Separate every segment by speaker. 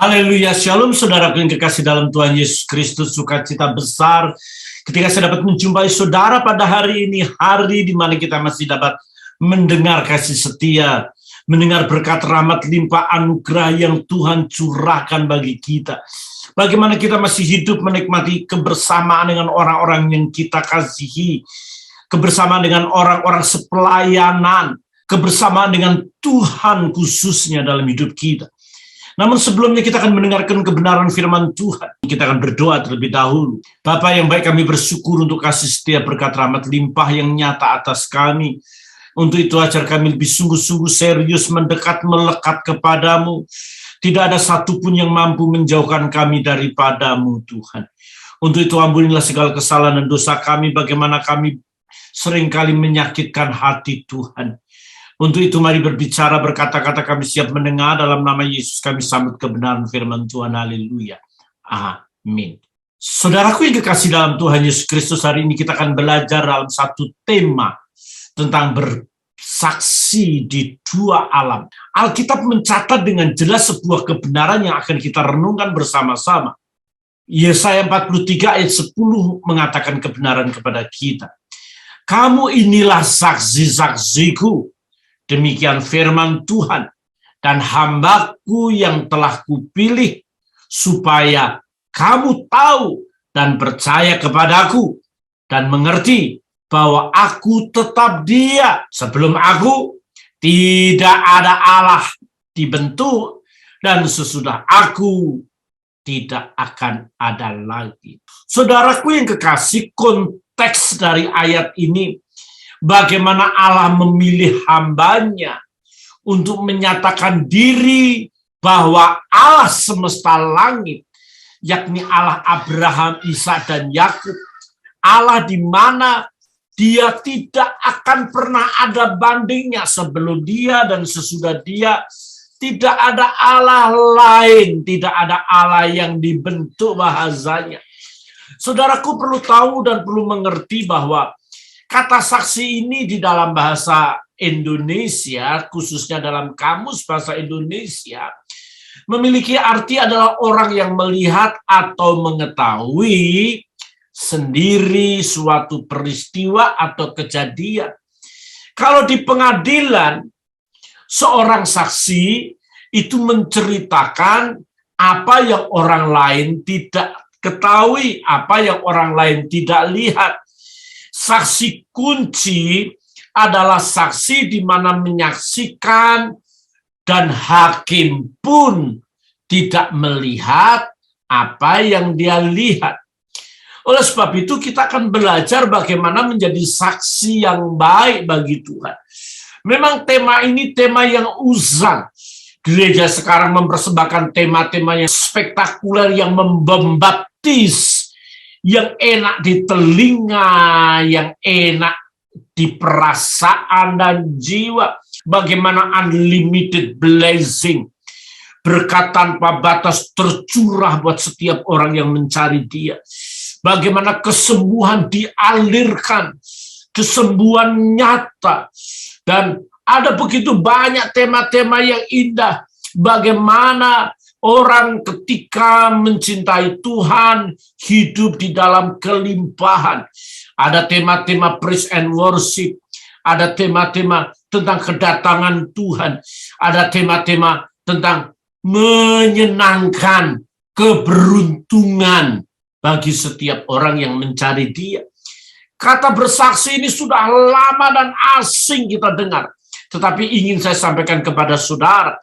Speaker 1: Haleluya, shalom saudaraku yang kekasih dalam Tuhan Yesus Kristus. Sukacita besar ketika saya dapat menjumpai saudara pada hari ini, hari di mana kita masih dapat mendengar kasih setia, mendengar berkat rahmat limpah anugerah yang Tuhan curahkan bagi kita. Bagaimana kita masih hidup menikmati kebersamaan dengan orang-orang yang kita kasihi, kebersamaan dengan orang-orang sepelayanan, kebersamaan dengan Tuhan khususnya dalam hidup kita. Namun sebelumnya kita akan mendengarkan kebenaran firman Tuhan. Kita akan berdoa terlebih dahulu. Bapa yang baik, kami bersyukur untuk kasih setia berkat rahmat limpah yang nyata atas kami. Untuk itu ajar kami lebih sungguh-sungguh serius mendekat, melekat kepadamu. Tidak ada satupun yang mampu menjauhkan kami daripadamu, Tuhan. Untuk itu ampunilah segala kesalahan dan dosa kami, bagaimana kami seringkali menyakitkan hati Tuhan. Untuk itu mari berbicara, berkata-kata, kami siap mendengar. Dalam nama Yesus kami sambut kebenaran firman Tuhan. Haleluya. Amin. Saudaraku yang kekasih dalam Tuhan Yesus Kristus, hari ini kita akan belajar dalam satu tema tentang bersaksi di dua alam. Alkitab mencatat dengan jelas sebuah kebenaran yang akan kita renungkan bersama-sama. Yesaya 43 ayat 10 mengatakan kebenaran kepada kita. Kamu inilah saksi-saksiku, demikian firman Tuhan, dan hambaku yang telah kupilih, supaya kamu tahu dan percaya kepadaku, dan mengerti bahwa aku tetap Dia. Sebelum aku, tidak ada Allah dibentuk, dan sesudah aku, tidak akan ada lagi. Saudaraku yang kekasih, konteks dari ayat ini, bagaimana Allah memilih hambanya untuk menyatakan diri bahwa Allah semesta langit, yakni Allah Abraham, Ishak, dan Yakub, Allah di mana Dia tidak akan pernah ada bandingnya. Sebelum Dia dan sesudah Dia, tidak ada Allah lain, tidak ada Allah yang dibentuk bahasanya. Saudaraku perlu tahu dan perlu mengerti bahwa kata saksi ini di dalam bahasa Indonesia, khususnya dalam kamus bahasa Indonesia, memiliki arti adalah orang yang melihat atau mengetahui sendiri suatu peristiwa atau kejadian. Kalau di pengadilan, seorang saksi itu menceritakan apa yang orang lain tidak ketahui, apa yang orang lain tidak lihat. Saksi kunci adalah saksi di mana menyaksikan dan hakim pun tidak melihat apa yang dia lihat. Oleh sebab itu kita akan belajar bagaimana menjadi saksi yang baik bagi Tuhan. Memang tema ini tema yang uzang. Gereja sekarang mempersembahkan tema-tema yang spektakuler, yang membaptis, yang enak di telinga, yang enak di perasaan dan jiwa. Bagaimana unlimited blessing, berkat tanpa batas tercurah buat setiap orang yang mencari Dia. Bagaimana kesembuhan dialirkan, kesembuhan nyata. Dan ada begitu banyak tema-tema yang indah. Bagaimana orang ketika mencintai Tuhan, hidup di dalam kelimpahan. Ada tema-tema praise and worship. Ada tema-tema tentang kedatangan Tuhan. Ada tema-tema tentang menyenangkan keberuntungan bagi setiap orang yang mencari Dia. Kata bersaksi ini sudah lama dan asing kita dengar. Tetapi ingin saya sampaikan kepada saudara,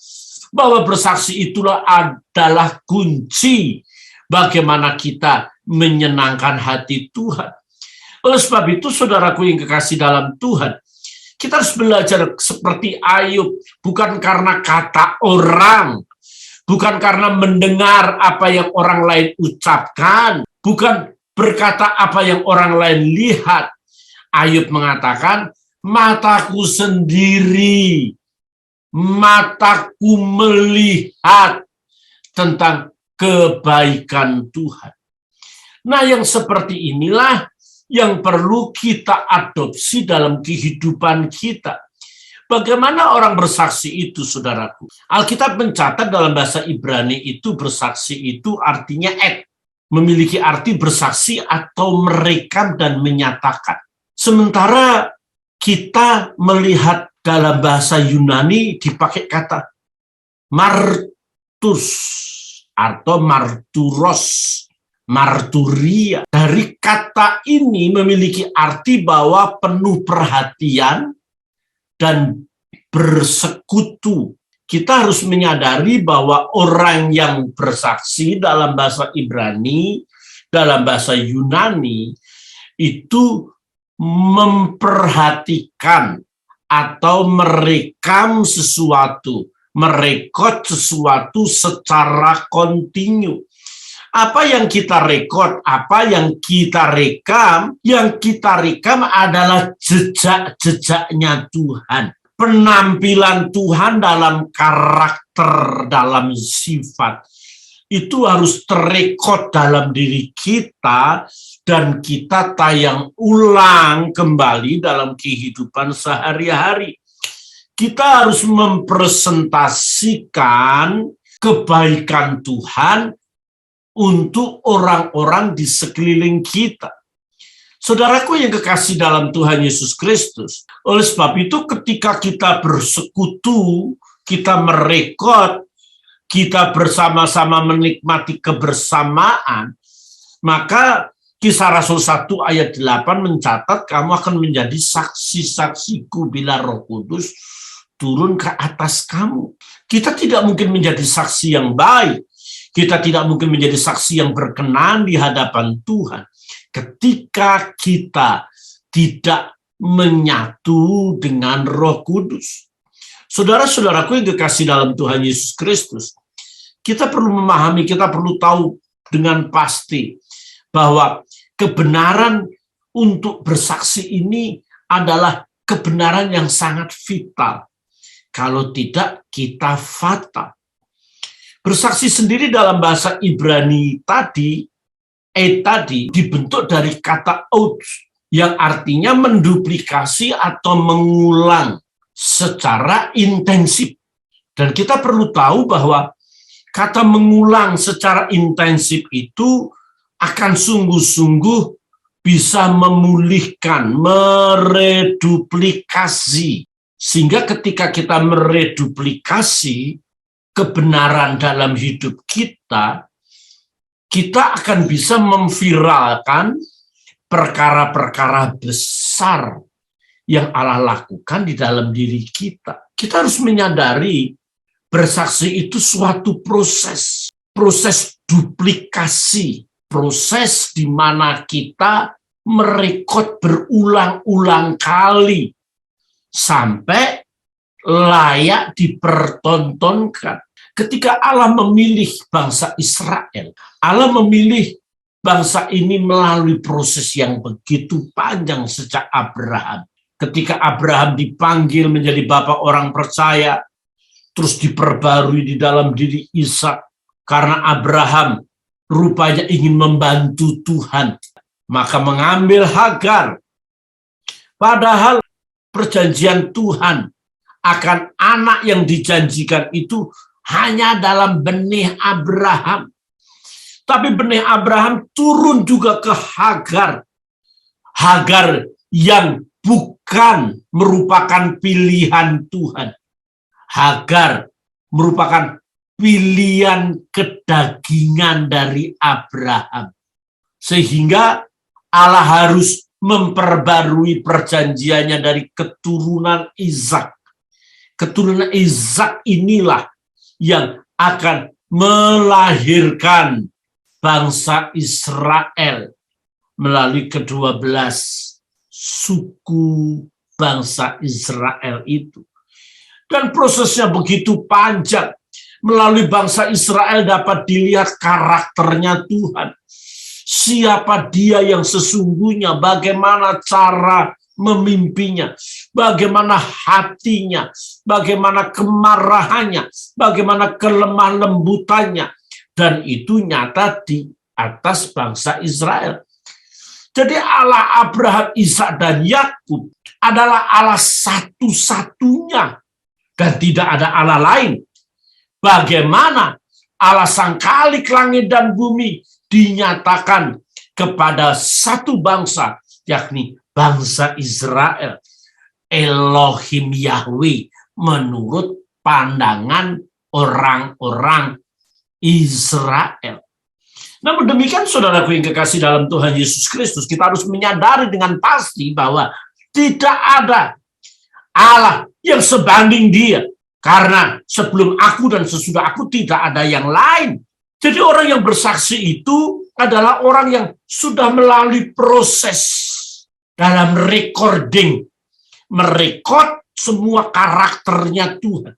Speaker 1: bahwa bersaksi itulah adalah kunci bagaimana kita menyenangkan hati Tuhan. Oleh sebab itu, saudaraku yang kekasih dalam Tuhan, kita harus belajar seperti Ayub, bukan karena kata orang, bukan karena mendengar apa yang orang lain ucapkan, bukan berkata apa yang orang lain lihat. Ayub mengatakan, mataku sendiri, mataku melihat tentang kebaikan Tuhan. Nah, yang seperti inilah yang perlu kita adopsi dalam kehidupan kita. Bagaimana orang bersaksi itu, saudaraku? Alkitab mencatat dalam bahasa Ibrani itu bersaksi itu artinya memiliki arti bersaksi atau merekam dan menyatakan. Sementara kita melihat dalam bahasa Yunani dipakai kata martus atau marturos, marturia. Dari kata ini memiliki arti bahwa penuh perhatian dan bersekutu. Kita harus menyadari bahwa orang yang bersaksi dalam bahasa Ibrani, dalam bahasa Yunani, itu memperhatikan atau merekam sesuatu, merekod sesuatu secara kontinu. Apa yang kita rekod, apa yang kita rekam? Yang kita rekam adalah jejak-jejaknya Tuhan. Penampilan Tuhan dalam karakter, dalam sifat. Itu harus terekod dalam diri kita dan kita tayang ulang kembali dalam kehidupan sehari-hari. Kita harus mempresentasikan kebaikan Tuhan untuk orang-orang di sekeliling kita. Saudaraku yang kekasih dalam Tuhan Yesus Kristus, oleh sebab itu ketika kita bersekutu, kita merekod, kita bersama-sama menikmati kebersamaan, maka Kisah Rasul 1 ayat 8 mencatat kamu akan menjadi saksi-saksiku bila Roh Kudus turun ke atas kamu. Kita tidak mungkin menjadi saksi yang baik, kita tidak mungkin menjadi saksi yang berkenan di hadapan Tuhan ketika kita tidak menyatu dengan Roh Kudus. Saudara-saudaraku yang kekasih dalam Tuhan Yesus Kristus, kita perlu memahami, kita perlu tahu dengan pasti bahwa kebenaran untuk bersaksi ini adalah kebenaran yang sangat vital. Kalau tidak, kita fatal. Bersaksi sendiri dalam bahasa Ibrani tadi dibentuk dari kata out yang artinya menduplikasi atau mengulang secara intensif. Dan kita perlu tahu bahwa kata mengulang secara intensif itu akan sungguh-sungguh bisa memulihkan, mereduplikasi. Sehingga ketika kita mereduplikasi kebenaran dalam hidup kita, kita akan bisa memviralkan perkara-perkara besar yang Allah lakukan di dalam diri kita. Kita harus menyadari bersaksi itu suatu proses duplikasi, proses di mana kita merekod berulang-ulang kali sampai layak dipertontonkan. Ketika Allah memilih bangsa Israel, Allah memilih bangsa ini melalui proses yang begitu panjang sejak Abraham. Ketika Abraham dipanggil menjadi bapa orang percaya, terus diperbarui di dalam diri Ishak, karena Abraham rupanya ingin membantu Tuhan, maka mengambil Hagar. Padahal perjanjian Tuhan akan anak yang dijanjikan itu hanya dalam benih Abraham. Tapi benih Abraham turun juga ke Hagar. Hagar yang bukan merupakan pilihan Tuhan. Hagar merupakan pilihan kedagingan dari Abraham. Sehingga Allah harus memperbarui perjanjiannya dari keturunan Ishak. Keturunan Ishak inilah yang akan melahirkan bangsa Israel melalui ke-12 suku bangsa Israel itu. Dan prosesnya begitu panjang. Melalui bangsa Israel dapat dilihat karakternya Tuhan. Siapa dia yang sesungguhnya, bagaimana cara memimpinya, bagaimana hatinya, bagaimana kemarahannya, bagaimana kelemah lembutannya. Dan itu nyata di atas bangsa Israel. Jadi Allah Abraham, Ishak, dan Yakub adalah Allah satu-satunya dan tidak ada Allah lain. Bagaimana Allah sang Khalik langit dan bumi dinyatakan kepada satu bangsa, yakni bangsa Israel, Elohim Yahweh, menurut pandangan orang-orang Israel. Namun demikian, saudaraku yang kekasih dalam Tuhan Yesus Kristus, kita harus menyadari dengan pasti bahwa tidak ada Allah yang sebanding Dia. Karena sebelum aku dan sesudah aku tidak ada yang lain. Jadi orang yang bersaksi itu adalah orang yang sudah melalui proses dalam recording, merekod semua karakternya Tuhan.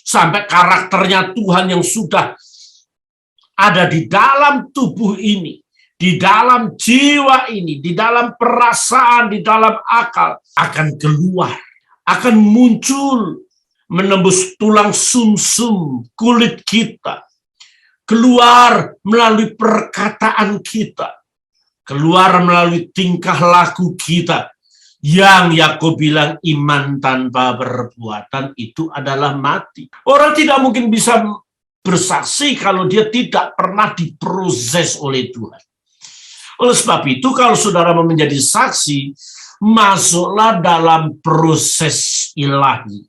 Speaker 1: Sampai karakternya Tuhan yang sudah ada di dalam tubuh ini, di dalam jiwa ini, di dalam perasaan, di dalam akal, akan keluar, akan muncul, menembus tulang sumsum kulit kita, keluar melalui perkataan kita, keluar melalui tingkah laku kita, yang Yakub bilang iman tanpa perbuatan itu adalah mati. Orang tidak mungkin bisa bersaksi kalau dia tidak pernah diproses oleh Tuhan. Oleh sebab itu, kalau saudara mau menjadi saksi, masuklah dalam proses ilahi.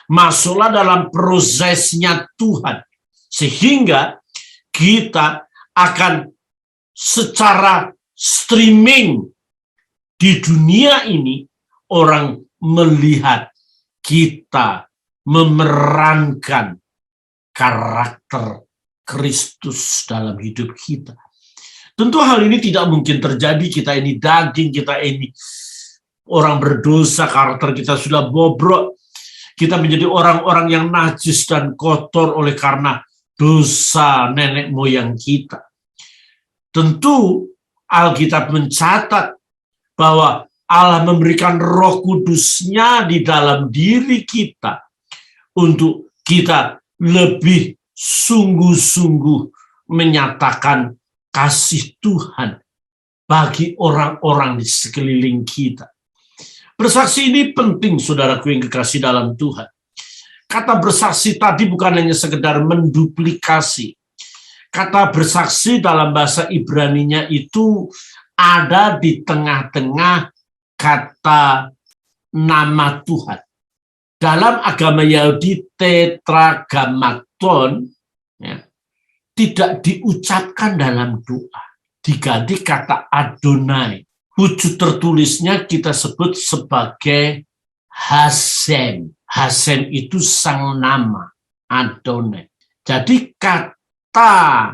Speaker 1: Masuklah dalam prosesnya Tuhan. Sehingga kita akan secara streaming di dunia ini, orang melihat kita memerankan karakter Kristus dalam hidup kita. Tentu hal ini tidak mungkin terjadi, kita ini daging, kita ini orang berdosa, karakter kita sudah bobrok, kita menjadi orang-orang yang najis dan kotor oleh karena dosa nenek moyang kita. Tentu Alkitab mencatat bahwa Allah memberikan Roh Kudus-Nya di dalam diri kita untuk kita lebih sungguh-sungguh menyatakan kasih Tuhan bagi orang-orang di sekeliling kita. Bersaksi ini penting, saudaraku yang kekasih dalam Tuhan. Kata bersaksi tadi bukan hanya sekedar menduplikasi. Kata bersaksi dalam bahasa Ibrani-nya itu ada di tengah-tengah kata nama Tuhan. Dalam agama Yahudi, tetragrammaton ya, tidak diucapkan dalam doa. Diganti kata Adonai. Wujud tertulisnya kita sebut sebagai Hashem. Hashem itu sang nama, Adonai. Jadi kata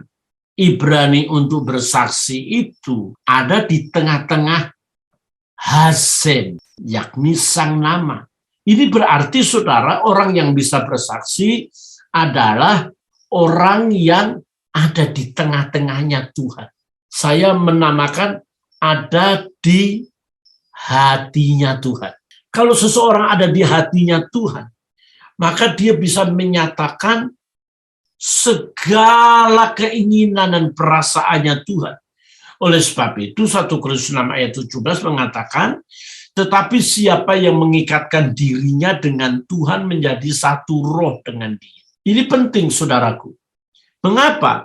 Speaker 1: Ibrani untuk bersaksi itu ada di tengah-tengah Hashem, yakni sang nama. Ini berarti, saudara, orang yang bisa bersaksi adalah orang yang ada di tengah-tengahnya Tuhan. Saya menamakan ada di hatinya Tuhan. Kalau seseorang ada di hatinya Tuhan, maka dia bisa menyatakan segala keinginan dan perasaannya Tuhan. Oleh sebab itu, 1 Korintus 6 ayat 17 mengatakan, tetapi siapa yang mengikatkan dirinya dengan Tuhan menjadi satu roh dengan Dia. Ini penting, saudaraku. Mengapa?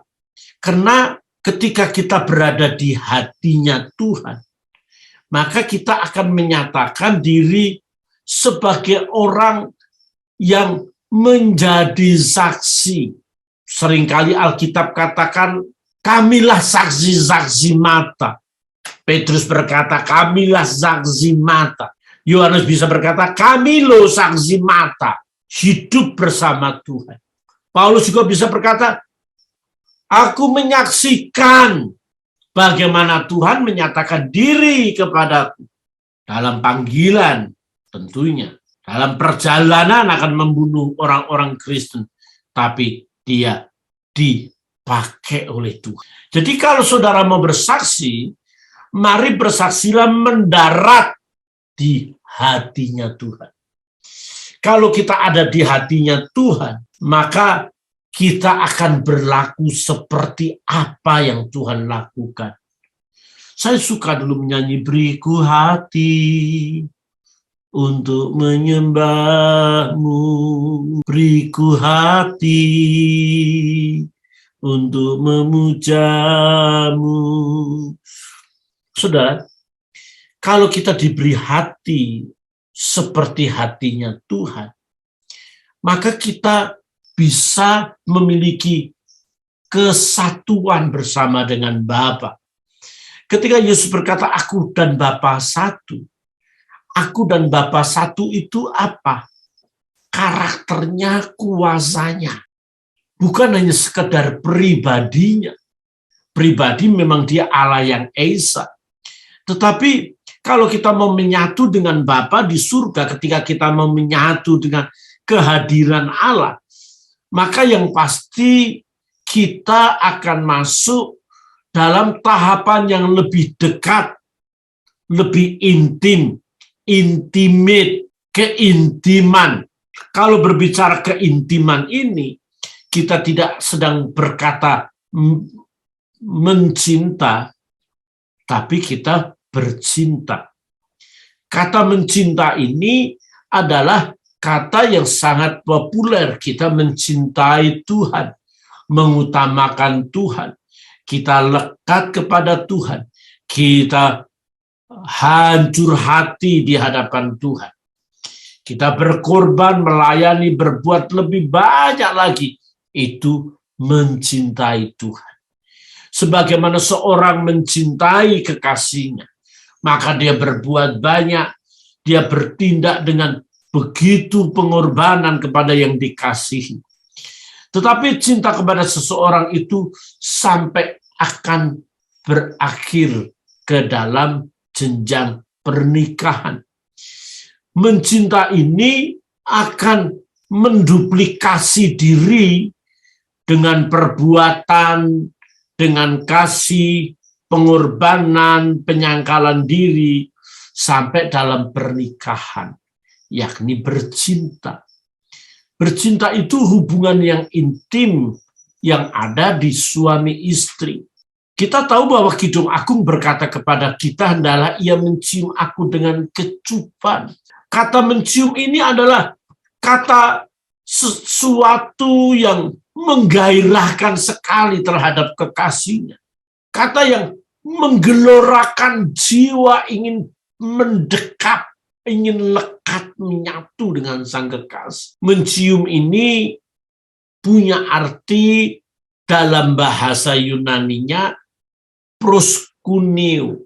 Speaker 1: Karena ketika kita berada di hatinya Tuhan, maka kita akan menyatakan diri sebagai orang yang menjadi saksi. Seringkali Alkitab katakan, kamilah saksi-saksi mata. Petrus berkata, kamilah saksi mata. Yohanes bisa berkata, kami loh saksi mata. Hidup bersama Tuhan. Paulus juga bisa berkata, aku menyaksikan bagaimana Tuhan menyatakan diri kepadaku. Dalam panggilan tentunya. Dalam perjalanan akan membunuh orang-orang Kristen. Tapi dia dipakai oleh Tuhan. Jadi kalau saudara mau bersaksi, mari bersaksilah mendarat di hatinya Tuhan. Kalau kita ada di hatinya Tuhan, maka kita akan berlaku seperti apa yang Tuhan lakukan. Saya suka dulu menyanyi, beriku hati untuk menyembahmu, beriku hati untuk memujamu. Saudara, kalau kita diberi hati seperti hatinya Tuhan, maka kita bisa memiliki kesatuan bersama dengan Bapa. Ketika Yesus berkata, aku dan Bapa satu. Aku dan Bapa satu itu apa? Karakternya, kuasanya. Bukan hanya sekedar pribadinya. Pribadi memang dia Allah yang Esa. Tetapi kalau kita mau menyatu dengan Bapa di surga, ketika kita mau menyatu dengan kehadiran Allah, maka yang pasti kita akan masuk dalam tahapan yang lebih dekat, lebih intim, intimate, keintiman. Kalau berbicara keintiman ini, kita tidak sedang berkata mencinta, tapi kita bercinta. Kata mencinta ini adalah kata yang sangat populer. Kita mencintai Tuhan, mengutamakan Tuhan. Kita lekat kepada Tuhan, kita hancur hati di hadapan Tuhan. Kita berkorban, melayani, berbuat lebih banyak lagi. Itu mencintai Tuhan. Sebagaimana seorang mencintai kekasihnya, maka dia berbuat banyak, dia bertindak dengan begitu pengorbanan kepada yang dikasihi. Tetapi cinta kepada seseorang itu sampai akan berakhir ke dalam jenjang pernikahan. Mencinta ini akan menduplikasi diri dengan perbuatan, dengan kasih, pengorbanan, penyangkalan diri, sampai dalam pernikahan, yakni bercinta. Bercinta itu hubungan yang intim yang ada di suami istri. Kita tahu bahwa Kidung Agung berkata kepada kita, hendaklah ia mencium aku dengan kecupan. Kata mencium ini adalah kata sesuatu yang menggairahkan sekali terhadap kekasihnya. Kata yang menggelorakan jiwa, ingin mendekat, ingin lekat, menyatu dengan sang kekasih. Mencium ini punya arti dalam bahasa Yunaninya proskuneo.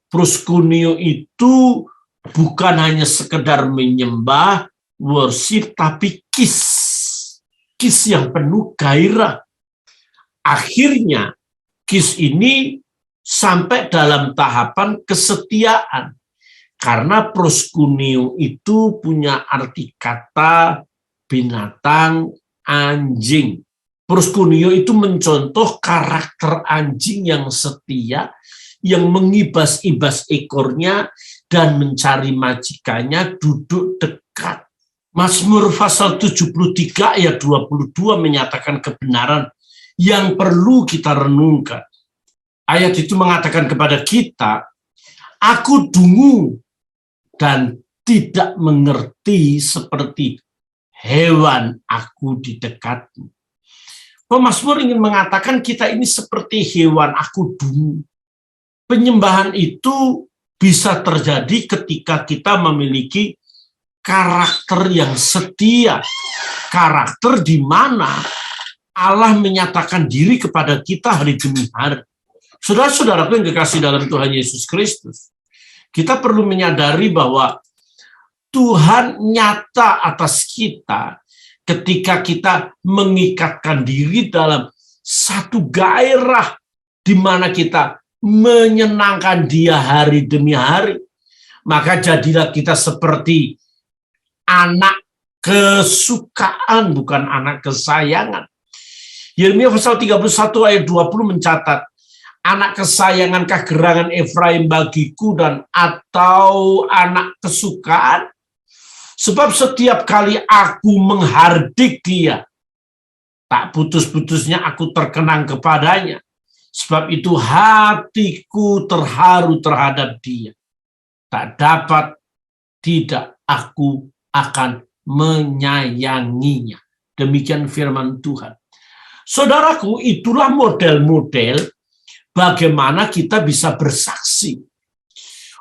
Speaker 1: Proskuneo itu bukan hanya sekedar menyembah, worship, tapi kiss. Kiss yang penuh gairah. Akhirnya, kiss ini sampai dalam tahapan kesetiaan. Karena proskuneo itu punya arti kata binatang anjing. Proskuneo itu mencontoh karakter anjing yang setia, yang mengibas-ibas ekornya dan mencari majikannya duduk dekat. Mazmur pasal 73 ayat 22 menyatakan kebenaran yang perlu kita renungkan. Ayat itu mengatakan kepada kita, aku dungu dan tidak mengerti seperti hewan aku di dekatmu. Pemazmur ingin mengatakan kita ini seperti hewan aku dungu. Penyembahan itu bisa terjadi ketika kita memiliki karakter yang setia. Karakter di mana Allah menyatakan diri kepada kita hari demi hari. Saudara-saudaraku yang kekasih dalam Tuhan Yesus Kristus, kita perlu menyadari bahwa Tuhan nyata atas kita ketika kita mengikatkan diri dalam satu gairah di mana kita menyenangkan Dia hari demi hari. Maka jadilah kita seperti anak kesukaan, bukan anak kesayangan. Yeremia pasal 31 ayat 20 mencatat, anak kesayangankah gerangan Efraim bagiku dan atau anak kesukaan? Sebab setiap kali aku menghardik dia, tak putus-putusnya aku terkenang kepadanya. Sebab itu hatiku terharu terhadap dia. Tak dapat tidak aku akan menyayanginya. Demikian firman Tuhan. Saudaraku, itulah model-model bagaimana kita bisa bersaksi.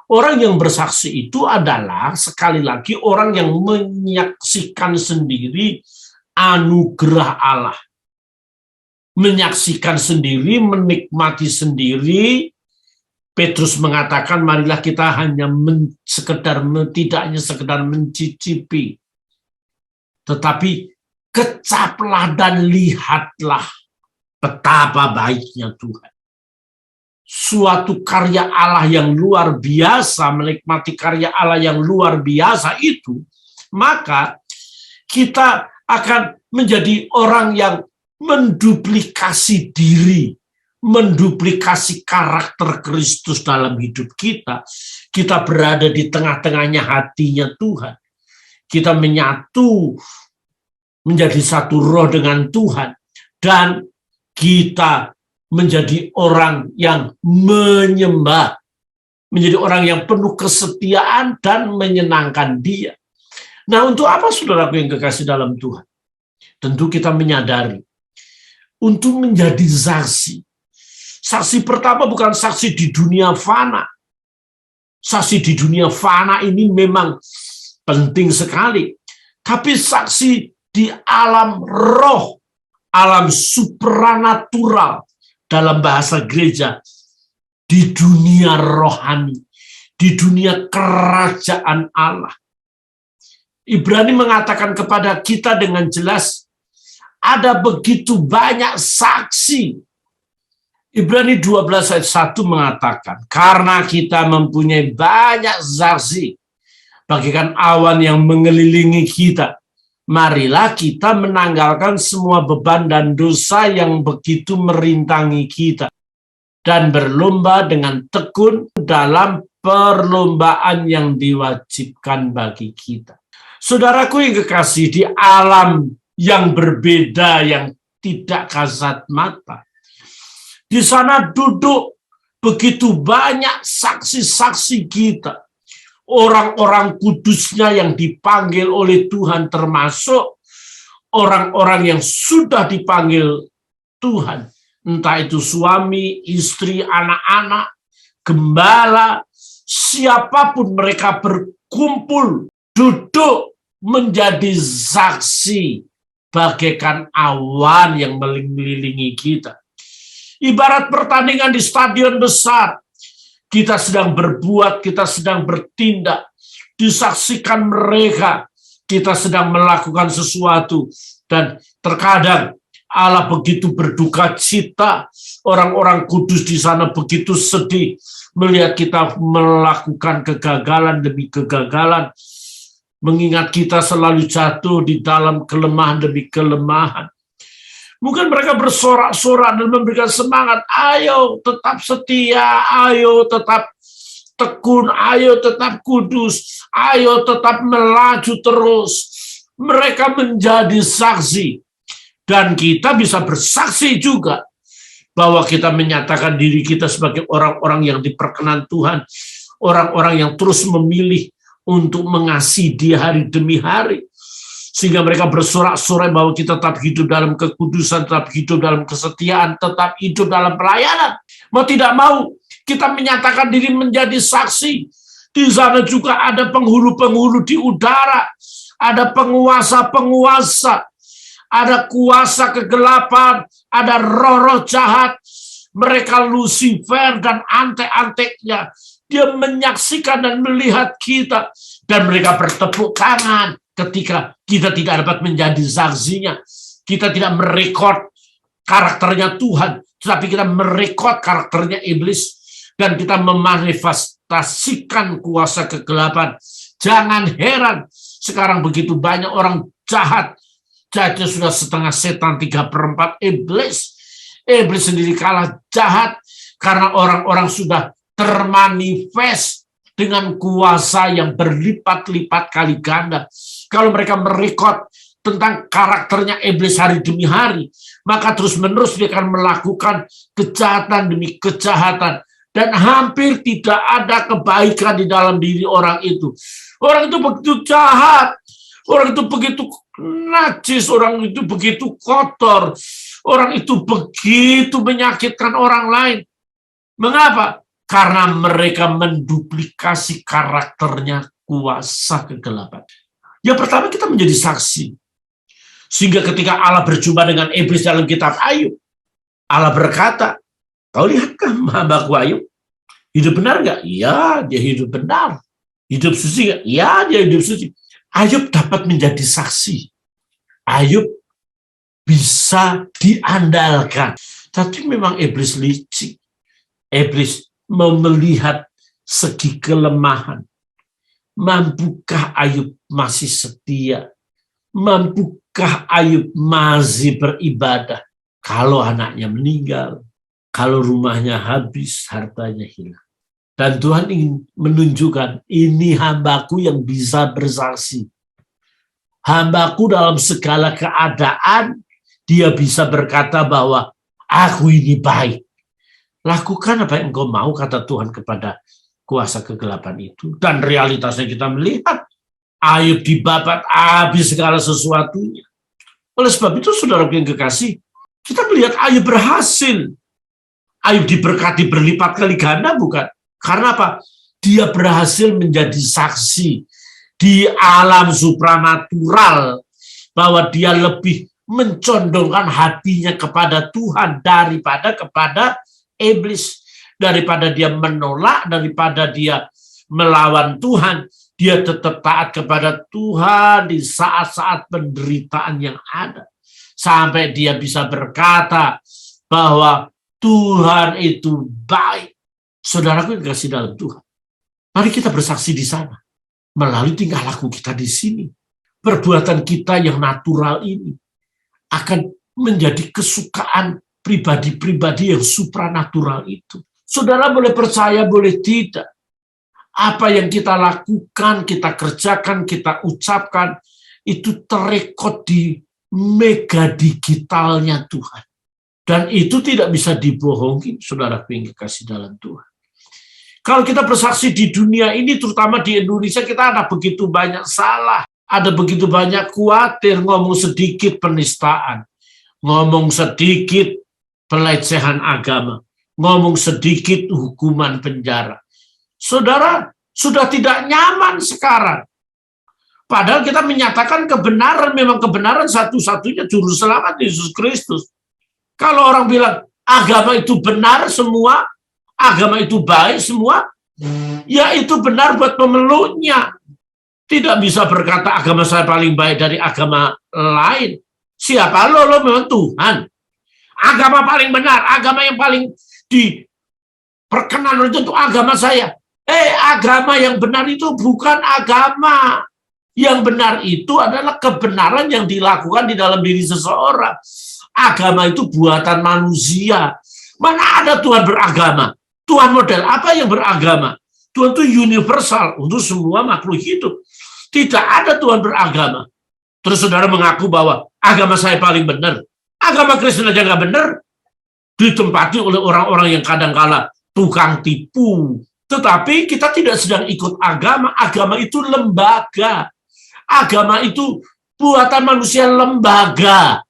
Speaker 1: Orang yang bersaksi itu adalah, sekali lagi, orang yang menyaksikan sendiri anugerah Allah. Menyaksikan sendiri, menikmati sendiri. Petrus mengatakan, marilah kita hanya tidak hanya sekedar mencicipi, tetapi kecaplah dan lihatlah betapa baiknya Tuhan. Suatu karya Allah yang luar biasa, menikmati karya Allah yang luar biasa itu, maka kita akan menjadi orang yang menduplikasi diri, menduplikasi karakter Kristus dalam hidup kita. Kita berada di tengah-tengahnya hatinya Tuhan. Kita menyatu menjadi satu roh dengan Tuhan, dan kita menjadi orang yang menyembah, menjadi orang yang penuh kesetiaan dan menyenangkan Dia. Nah, untuk apa saudaraku yang kekasih dalam Tuhan? Tentu kita menyadari untuk menjadi saksi. Saksi pertama bukan saksi di dunia fana. Saksi di dunia fana ini memang penting sekali, tapi saksi di alam roh, alam supranatural, dalam bahasa gereja, di dunia rohani, di dunia kerajaan Allah. Ibrani mengatakan kepada kita dengan jelas, ada begitu banyak saksi. Ibrani 12 ayat 1 mengatakan, karena kita mempunyai banyak saksi, bagaikan awan yang mengelilingi kita, marilah kita menanggalkan semua beban dan dosa yang begitu merintangi kita, dan berlomba dengan tekun dalam perlombaan yang diwajibkan bagi kita. Saudaraku yang kekasih, di alam yang berbeda, yang tidak kasat mata, di sana duduk begitu banyak saksi-saksi kita, orang-orang kudusnya yang dipanggil oleh Tuhan, termasuk orang-orang yang sudah dipanggil Tuhan, entah itu suami, istri, anak-anak, gembala, siapapun mereka berkumpul, duduk menjadi saksi bagaikan awan yang mengelilingi kita. Ibarat pertandingan di stadion besar, kita sedang berbuat, kita sedang bertindak, disaksikan mereka, kita sedang melakukan sesuatu, dan terkadang Allah begitu berduka cita, orang-orang kudus di sana begitu sedih melihat kita melakukan kegagalan demi kegagalan, mengingat kita selalu jatuh di dalam kelemahan demi kelemahan. Mungkin mereka bersorak-sorak dan memberikan semangat, ayo tetap setia, ayo tetap tekun, ayo tetap kudus, ayo tetap melaju terus. Mereka menjadi saksi, dan kita bisa bersaksi juga bahwa kita menyatakan diri kita sebagai orang-orang yang diperkenan Tuhan, orang-orang yang terus memilih untuk mengasihi Dia hari demi hari. Sehingga mereka bersorak-sorai bahwa kita tetap hidup dalam kekudusan, tetap hidup dalam kesetiaan, tetap hidup dalam pelayanan. Mau tidak mau, kita menyatakan diri menjadi saksi. Di sana juga ada penghulu-penghulu di udara, ada penguasa-penguasa, ada kuasa kegelapan, ada roh-roh jahat. Mereka Lucifer dan antek-anteknya. Dia menyaksikan dan melihat kita, dan mereka bertepuk tangan ketika kita tidak dapat menjadi saksinya. Kita tidak merekod karakternya Tuhan, tetapi kita merekod karakternya iblis, dan kita memanifestasikan kuasa kegelapan. Jangan heran, sekarang begitu banyak orang jahat, jadi sudah setengah setan 3/4 iblis. Iblis sendiri kalah jahat, karena orang-orang sudah termanifest dengan kuasa yang berlipat-lipat kali ganda. Kalau mereka merekod tentang karakternya iblis hari demi hari, maka terus-menerus dia akan melakukan kejahatan demi kejahatan. Dan hampir tidak ada kebaikan di dalam diri orang itu. Orang itu begitu jahat, orang itu begitu najis, orang itu begitu kotor, orang itu begitu menyakitkan orang lain. Mengapa? Karena mereka menduplikasi karakternya kuasa kegelapan. Yang pertama, kita menjadi saksi. Sehingga ketika Allah berjumpa dengan iblis dalam kitab Ayub, Allah berkata, kau lihatkah hambaku Ayub? Hidup benar nggak? Ya, dia hidup benar. Hidup suci nggak? Ya, dia hidup suci. Ayub dapat menjadi saksi. Ayub bisa diandalkan. Tapi memang iblis licik. Iblis mau melihat segi kelemahan. Mampukah Ayub masih setia? Mampukah Ayub masih beribadah? Kalau anaknya meninggal, kalau rumahnya habis, hartanya hilang. Dan Tuhan ingin menunjukkan, ini hambaku yang bisa bersaksi. Hambaku dalam segala keadaan, dia bisa berkata bahwa aku ini baik. Lakukan apa yang engkau mau, kata Tuhan kepada kuasa kegelapan itu. Dan realitasnya kita melihat, Ayub dibabat habis segala sesuatunya. Oleh sebab itu, saudara yang kekasih, kita melihat Ayub berhasil. Ayub diberkati berlipat kali ganda, bukan? Karena apa? Dia berhasil menjadi saksi di alam supranatural bahwa dia lebih mencondongkan hatinya kepada Tuhan daripada kepada iblis. Daripada dia menolak, daripada dia melawan Tuhan, dia tetap taat kepada Tuhan di saat-saat penderitaan yang ada. Sampai dia bisa berkata bahwa Tuhan itu baik. Saudaraku yang dikasihi dalam Tuhan, mari kita bersaksi di sana. Melalui tingkah laku kita di sini. Perbuatan kita yang natural ini akan menjadi kesukaan pribadi-pribadi yang supranatural itu. Saudara boleh percaya, boleh tidak. Apa yang kita lakukan, kita kerjakan, kita ucapkan, itu terekod di mega digitalnya Tuhan. Dan itu tidak bisa dibohongi, saudara yang dikasihi dalam Tuhan. Kalau kita bersaksi di dunia ini, terutama di Indonesia, kita ada begitu banyak salah. Ada begitu banyak khawatir, ngomong sedikit penistaan. Ngomong sedikit pelecehan agama. Ngomong sedikit hukuman penjara. Saudara, sudah tidak nyaman sekarang. Padahal kita menyatakan kebenaran, memang kebenaran satu-satunya juru selamat Yesus Kristus. Kalau orang bilang agama itu benar semua, agama itu baik semua, ya itu benar buat pemeluknya. Tidak bisa berkata agama saya paling baik dari agama lain. Siapa lo memang Tuhan. Agama paling benar, agama yang paling diperkenan itu agama saya. Agama yang benar itu bukan agama. Yang benar itu adalah kebenaran yang dilakukan di dalam diri seseorang. Agama itu buatan manusia. Mana ada Tuhan beragama? Tuhan model apa yang beragama? Tuhan itu universal untuk semua makhluk hidup. Tidak ada Tuhan beragama. Terus saudara mengaku bahwa agama saya paling benar. Agama Kristen aja nggak benar. Ditempati oleh orang-orang yang kadang-kala tukang tipu. Tetapi kita tidak sedang ikut agama. Agama itu lembaga. Agama itu buatan manusia lembaga.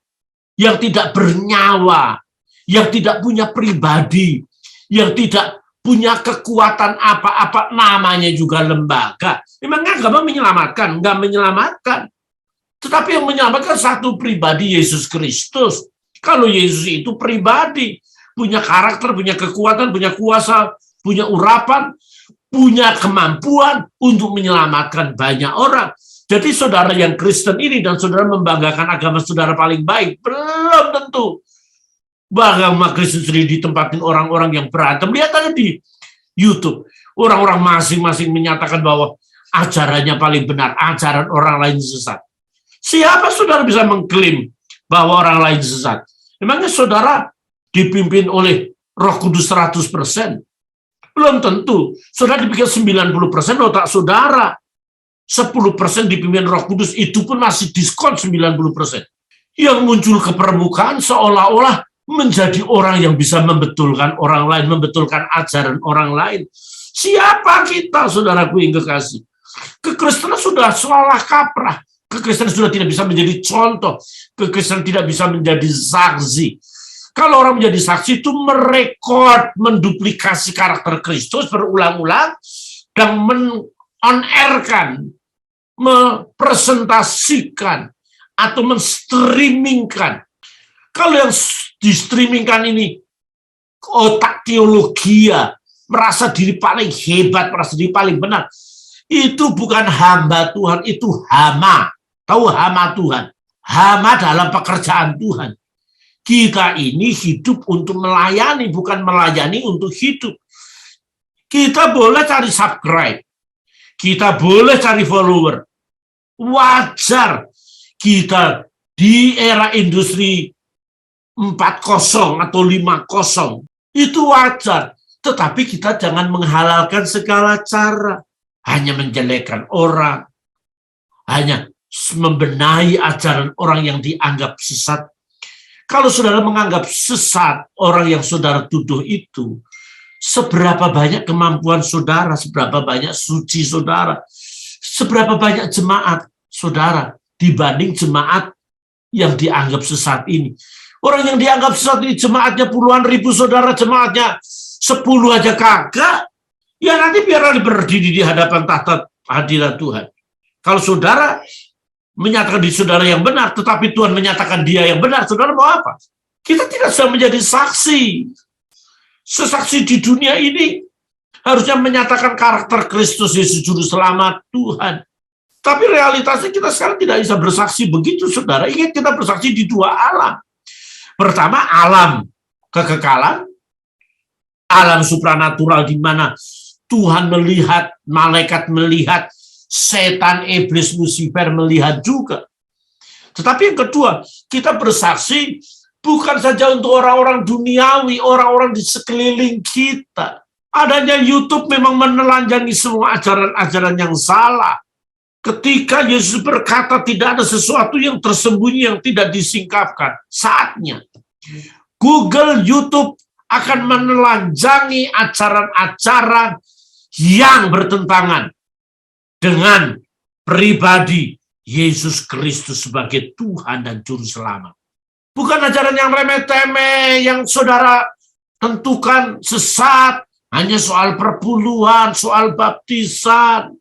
Speaker 1: Yang tidak bernyawa. Yang tidak punya pribadi. Yang tidak punya kekuatan apa-apa. Namanya juga lembaga. Memang agama menyelamatkan? Enggak menyelamatkan. Tetapi yang menyelamatkan satu pribadi, Yesus Kristus. Kalau Yesus itu pribadi, punya karakter, punya kekuatan, punya kuasa, punya urapan, punya kemampuan untuk menyelamatkan banyak orang. Jadi saudara yang Kristen ini dan saudara membanggakan agama saudara paling baik, belum tentu. Agama Kristen sendiri ditempatin orang-orang yang berantem. Lihat aja di YouTube. Orang-orang masing-masing menyatakan bahwa ajarannya paling benar, ajaran orang lain sesat. Siapa saudara bisa mengklaim bahwa orang lain sesat? Memangnya saudara dipimpin oleh Roh Kudus 100%? Belum tentu. Saudara dipikir 90% otak saudara. 10% dipimpin Roh Kudus, itu pun masih diskon 90%. yang muncul ke permukaan seolah-olah menjadi orang yang bisa membetulkan orang lain, membetulkan ajaran orang lain. Siapa kita, saudaraku yang kekasih? Kekristenan sudah salah kaprah. Kekristenan sudah tidak bisa menjadi contoh. Kekristenan tidak bisa menjadi saksi. Kalau orang menjadi saksi itu merekod, menduplikasi karakter Kristus berulang-ulang dan men-on-airkan, mempresentasikan atau men-streamingkan. Kalau yang di-streamingkan ini otak teologia, merasa diri paling hebat, merasa diri paling benar, itu bukan hamba Tuhan, itu hama. Tahu hama Tuhan? Hama dalam pekerjaan Tuhan. Kita ini hidup untuk melayani, bukan melayani untuk hidup. Kita boleh cari subscribe, kita boleh cari follower. Wajar kita di era industri 4.0 atau 5.0, itu wajar. Tetapi kita jangan menghalalkan segala cara. Hanya menjelekkan orang, hanya membenahi ajaran orang yang dianggap sesat. Kalau saudara menganggap sesat orang yang saudara tuduh itu, seberapa banyak kemampuan saudara, seberapa banyak suci saudara, seberapa banyak jemaat saudara dibanding jemaat yang dianggap sesat ini. Orang yang dianggap sesat ini jemaatnya puluhan ribu saudara, jemaatnya 10 aja kagak, ya nanti biarlah berdiri di hadapan tahta hadirat Tuhan. Kalau saudara menyatakan di saudara yang benar, tetapi Tuhan menyatakan dia yang benar, saudara mau apa? Kita tidak bisa menjadi saksi. Sesaksi di dunia ini harusnya menyatakan karakter Kristus Yesus Juru Selamat Tuhan. Tapi realitasnya kita sekarang tidak bisa bersaksi begitu, saudara. Ingat, kita bersaksi di dua alam. Pertama, alam kekekalan, alam supranatural di mana Tuhan melihat, malaikat melihat, setan, iblis, Lucifer melihat juga. Tetapi yang kedua, kita bersaksi bukan saja untuk orang-orang duniawi, orang-orang di sekeliling kita. Adanya YouTube memang menelanjangi semua ajaran-ajaran yang salah. Ketika Yesus berkata tidak ada sesuatu yang tersembunyi yang tidak disingkapkan, saatnya Google, YouTube akan menelanjangi ajaran-ajaran yang bertentangan dengan pribadi Yesus Kristus sebagai Tuhan dan Juru Selamat. Bukan ajaran yang remeh-temeh, yang saudara tentukan sesat, hanya soal perpuluhan, soal baptisan,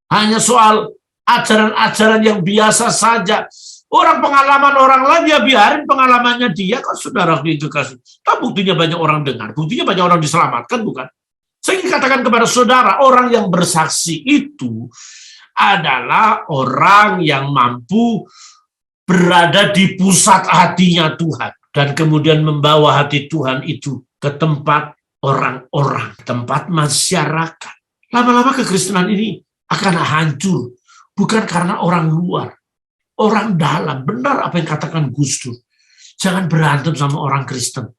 Speaker 1: hanya soal ajaran-ajaran yang biasa saja. Orang pengalaman orang lain, ya biarin pengalamannya dia, kan saudara itu kasih. Tapi buktinya banyak orang dengar, buktinya banyak orang diselamatkan, bukan? Saya ingin katakan kepada saudara, orang yang bersaksi itu adalah orang yang mampu berada di pusat hatinya Tuhan dan kemudian membawa hati Tuhan itu ke tempat orang-orang, tempat masyarakat. Lama-lama kekristenan ini akan hancur, bukan karena orang luar, orang dalam. Benar apa yang katakan Gus Dur. Jangan berantem sama orang Kristen.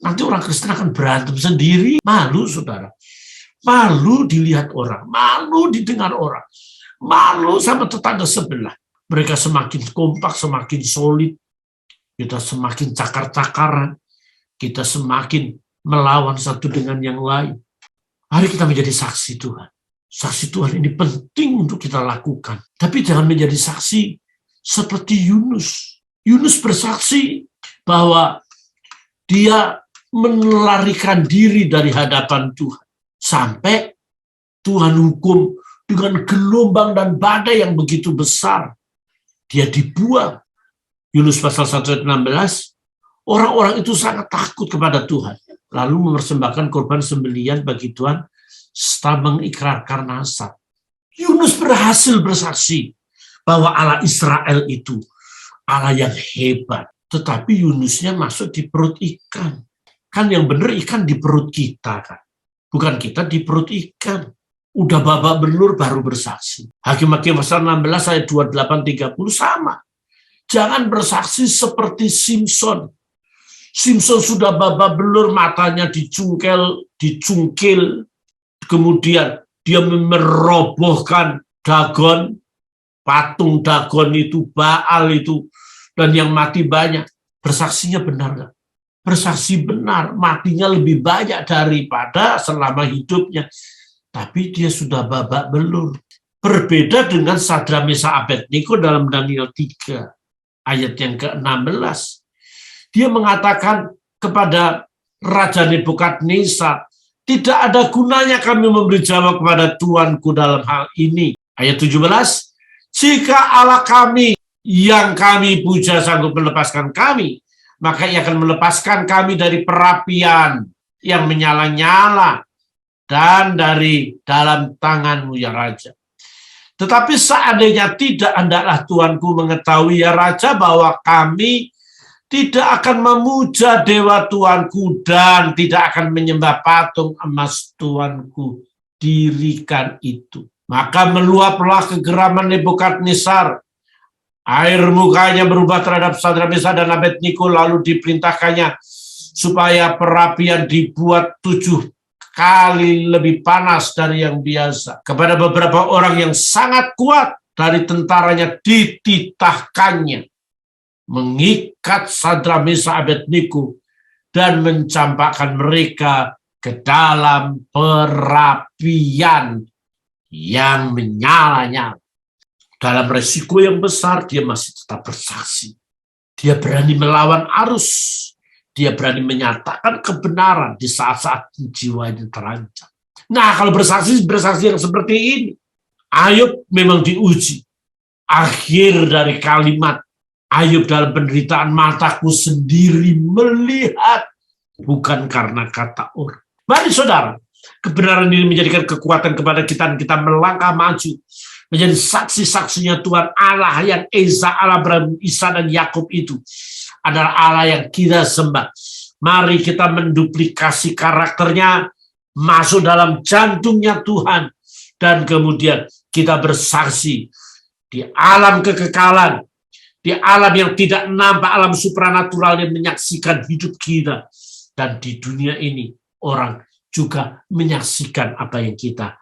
Speaker 1: Nanti orang Kristen akan berantem sendiri. Malu, saudara. Malu dilihat orang. Malu didengar orang. Malu sama tetangga sebelah. Mereka semakin kompak, semakin solid. Kita semakin cakar-cakaran. Kita semakin melawan satu dengan yang lain. Mari kita menjadi saksi Tuhan. Saksi Tuhan ini penting untuk kita lakukan. Tapi jangan menjadi saksi seperti Yunus. Yunus bersaksi bahwa dia melarikan diri dari hadapan Tuhan. Sampai Tuhan hukum dengan gelombang dan badai yang begitu besar. Dia dibuang. Yunus pasal 1 ayat 16, orang-orang itu sangat takut kepada Tuhan. Lalu mempersembahkan korban sembelihan bagi Tuhan setelah mengikrarkan nasab. Yunus berhasil bersaksi bahwa Allah Israel itu Allah yang hebat. Tetapi Yunusnya masuk di perut ikan. Kan yang benar ikan di perut kita, kan? Bukan kita di perut ikan. Udah babak belur baru bersaksi. Hakim-Hakim pasal 16 ayat 28-30 sama. Jangan bersaksi seperti Simpson. Simpson sudah babak belur, matanya dicungkil, kemudian dia merobohkan Dagon, patung Dagon itu, Baal itu, dan yang mati banyak. Bersaksinya benar nggak? Bersaksi benar, matinya lebih banyak daripada selama hidupnya. Tapi dia sudah babak belur. Berbeda dengan Sadrak, Mesak, Abednego dalam Daniel 3 ayat yang ke-16. Dia mengatakan kepada Raja Nebukadnezar, tidak ada gunanya kami memberi jawab kepada Tuanku dalam hal ini. Ayat 17, jika Allah kami yang kami puja sanggup melepaskan kami, maka ia akan melepaskan kami dari perapian yang menyala-nyala dan dari dalam tanganmu ya Raja. Tetapi seandainya tidak, hendaklah Tuanku mengetahui ya Raja bahwa kami tidak akan memuja dewa Tuanku dan tidak akan menyembah patung emas Tuanku dirikan itu. Maka meluaplah kegeraman Nebukadnezar. Air mukanya berubah terhadap Sadrak, Mesak, dan Abednego, lalu diperintahkannya supaya perapian dibuat 7 kali lebih panas dari yang biasa. Kepada beberapa orang yang sangat kuat dari tentaranya dititahkannya mengikat Sadrak, Mesak, Abednego dan mencampakkan mereka ke dalam perapian yang menyala-nyala. Dalam resiko yang besar, dia masih tetap bersaksi. Dia berani melawan arus. Dia berani menyatakan kebenaran di saat-saat jiwanya terancam. Nah, kalau bersaksi yang seperti ini, Ayub memang diuji. Akhir dari kalimat Ayub dalam penderitaan, mataku sendiri melihat, bukan karena kata orang. Mari saudara, kebenaran ini menjadikan kekuatan kepada kita, dan kita melangkah maju menjadi saksi-saksinya Tuhan Allah yang Esa, Allah Abraham, Isa, dan Yakub itu adalah Allah yang kita sembah. Mari kita menduplikasi karakternya, masuk dalam jantungnya Tuhan, dan kemudian kita bersaksi di alam kekekalan, di alam yang tidak nampak, alam supranatural yang menyaksikan hidup kita. Dan di dunia ini orang juga menyaksikan apa yang kita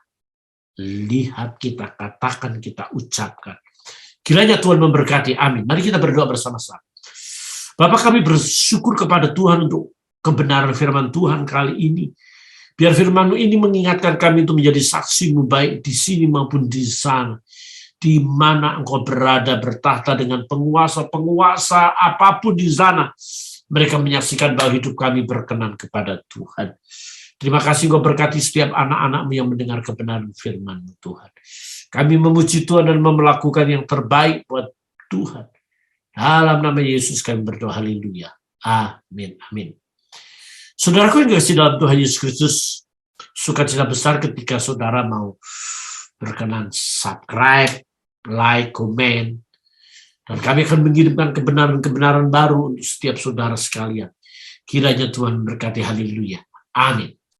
Speaker 1: lihat, kita katakan, kita ucapkan. Kiranya Tuhan memberkati, amin. Mari kita berdoa bersama-sama. Bapa, kami bersyukur kepada Tuhan untuk kebenaran firman Tuhan kali ini. Biar firman-Mu ini mengingatkan kami untuk menjadi saksi-Mu baik di sini maupun di sana. Di mana Engkau berada bertahta dengan penguasa-penguasa apapun di sana. Mereka menyaksikan bahwa hidup kami berkenan kepada Tuhan. Terima kasih Engkau berkati setiap anak-anak-Mu yang mendengar kebenaran firman-Mu Tuhan. Kami memuji Tuhan dan melakukan yang terbaik buat Tuhan. Dalam nama Yesus kami berdoa, haleluya. Amin, amin. Saudaraku yang dikasihi dalam Tuhan Yesus Kristus, sukacita besar ketika saudara mau berkenan subscribe, like, komen. Dan kami akan mengirimkan kebenaran-kebenaran baru untuk setiap saudara sekalian. Kiranya Tuhan berkati, haleluya. Amin.